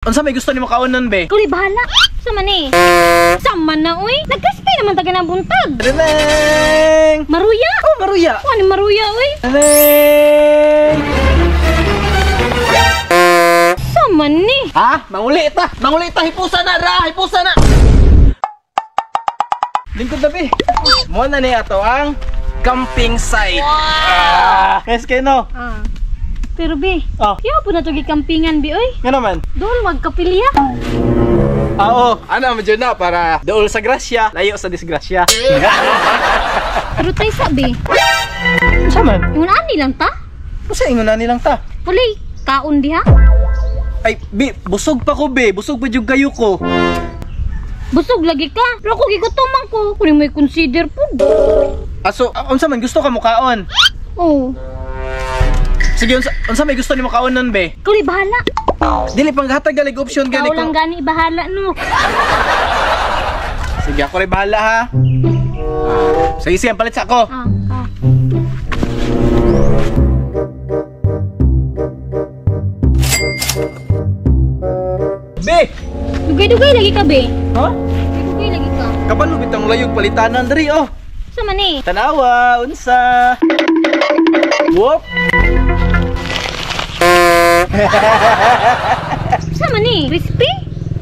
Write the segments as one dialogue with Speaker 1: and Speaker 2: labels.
Speaker 1: Unsa may gusto nimo kaonon be?
Speaker 2: Kuli bahala. Sama ni. Sama na oy. Nagkaspi naman taga ng buntag.
Speaker 1: Reneng!
Speaker 2: Maruya.
Speaker 1: Oh, maruya.
Speaker 2: Ano maruya oy?
Speaker 1: Reneng!
Speaker 2: Sama ni.
Speaker 1: Ha? Manguli ta. Manguli ta, hipusa na ra, hipusa na. Lingkod na be. Mo na ni ato ang camping site. Wow. Yes kay no.
Speaker 2: Pero be, yaw po na ito gikampingan be oy.
Speaker 1: Nga naman.
Speaker 2: Doon magkapilya.
Speaker 1: Oo, ano medyo na para dool sa grasya, layo sa disgrasya.
Speaker 2: Pero tayo sabi.
Speaker 1: Unsa man?
Speaker 2: Yung ani lang ta?
Speaker 1: Unsa ingon na nilang ta?
Speaker 2: Puli, kaon diha.
Speaker 1: Ay, be, busog pa ko be, busog pa jud kayo ko.
Speaker 2: Busog lagi ka. Pero ako gigutomang ko. Kung may consider po.
Speaker 1: Aso, unsa man gusto ka mo kaon?
Speaker 2: Oh.
Speaker 1: Sige, unsa may gusto nimo kaonon be?
Speaker 2: Kuli bahala.
Speaker 1: Dili pang hatag galig option gani
Speaker 2: Ikaw lang gani bahala no.
Speaker 1: Sige, ako rin bahala ha. Sige, sige, palit sa ako. Be!
Speaker 2: Dugay-dugay lagi ka be.
Speaker 1: Ha?
Speaker 2: Dugay lagi ka.
Speaker 1: Kapan mo bitang layog palitanan diri oh.
Speaker 2: Sama ni.
Speaker 1: Tanawa, unsa? Whoop!
Speaker 2: Sama ni. Crispy?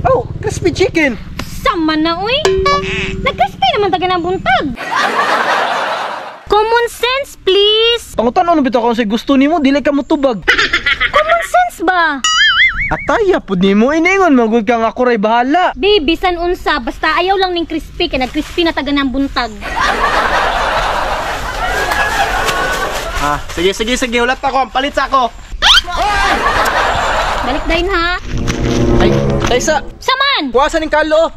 Speaker 1: Oh, crispy chicken.
Speaker 2: Sama na oy. Nag-crispy naman taga ng buntag. Common sense please.
Speaker 1: Pangutan ano bitaw kung say gusto nimo dili ka motubag.
Speaker 2: Common sense ba?
Speaker 1: Ataya pud nimo iningon magud ka nga ako ray bahala.
Speaker 2: Baby, san unsa basta ayaw lang ning crispy kay nag-crispy na taga ng buntag.
Speaker 1: Sige, hulat ako, palit sa ako.
Speaker 2: Balik dahin ha.
Speaker 1: Ay, Taysa.
Speaker 2: Saman.
Speaker 1: Kuwasan ning kalo.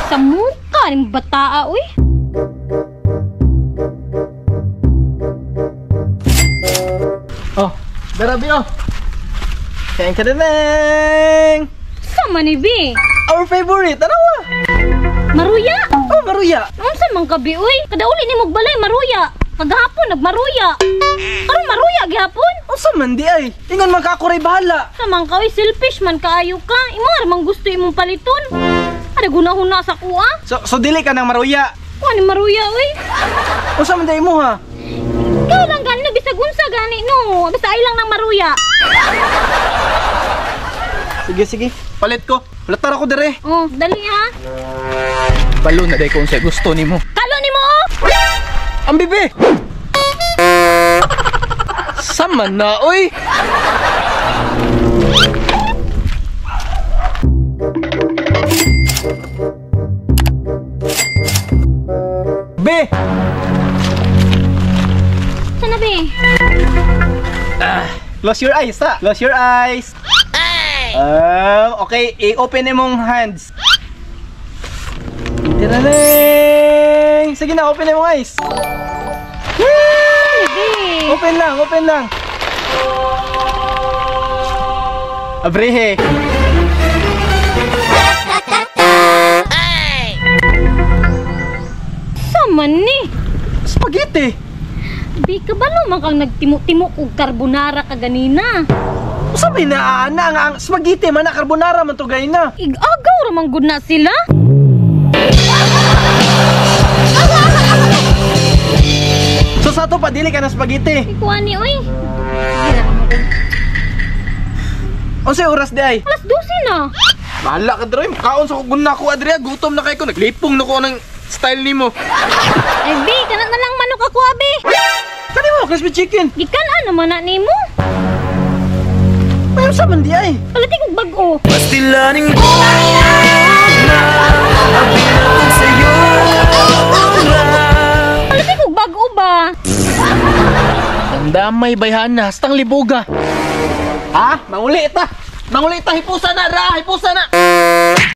Speaker 2: Sa mukha ning bataa uy.
Speaker 1: Oh, darabi oh. Kain ka dineng.
Speaker 2: Sama ni B.
Speaker 1: Our favorite, ano wa?
Speaker 2: Maruya.
Speaker 1: Oh, maruya.
Speaker 2: Unsa man gabi uy? Kadauli ni magbalay maruya. Kagahapon nagmaruya. Karon maruya gihapon.
Speaker 1: Unsa man di ay? Ingon man ka ako ray bahala.
Speaker 2: Samang ka uy, selfish man kaayo ka. Imo man gusto imong paliton. Ada guna-huna sa kuha.
Speaker 1: So dili ka nang maruya.
Speaker 2: Ano maruya uy?
Speaker 1: Unsa man day mo ha?
Speaker 2: Ikaw lang gani no bisag unsa gani no. Basta ay lang nang maruya.
Speaker 1: Sige, palit ko. Latar ako dire.
Speaker 2: Oh, dali ha.
Speaker 1: Balo na day kung sa gusto nimo.
Speaker 2: Kalo nimo.
Speaker 1: Ang bibi. Sama na oy. Be.
Speaker 2: Sana be?
Speaker 1: Close your eyes ha. Close your eyes. Okay, i-open mong hands. Tiraling! Sige na, open mong eyes. Open lang. Abrehe.
Speaker 2: Sama ni.
Speaker 1: Spaghetti.
Speaker 2: Di ka ba naman kang nagtimo-timo og carbonara ka ganina?
Speaker 1: Sabi na nga ang spaghetti man na carbonara man to gayna.
Speaker 2: Igagaw ramang gud na sila.
Speaker 1: So sa to pa dili ka na spaghetti.
Speaker 2: Ikuha ni oy.
Speaker 1: Unsay oras di ay?
Speaker 2: Alas 12 na.
Speaker 1: Bahala ka dre, kaon sa kugon na ko adre, gutom na kay ko, naglipong na ko ng style nimo.
Speaker 2: Ay bi, kana na lang manok ako abi.
Speaker 1: Kani mo crispy chicken.
Speaker 2: Gikan naman na nimo.
Speaker 1: Mayroon sa man di ay.
Speaker 2: Palati kog bag-o.
Speaker 3: Pastilaning buhay na nabilang sa'yo lang.
Speaker 2: Palati kog bag-o ba?
Speaker 1: Damay bayhana, hastang liboga. Ha? Manguli ta, hipusa na ra, hipusa na.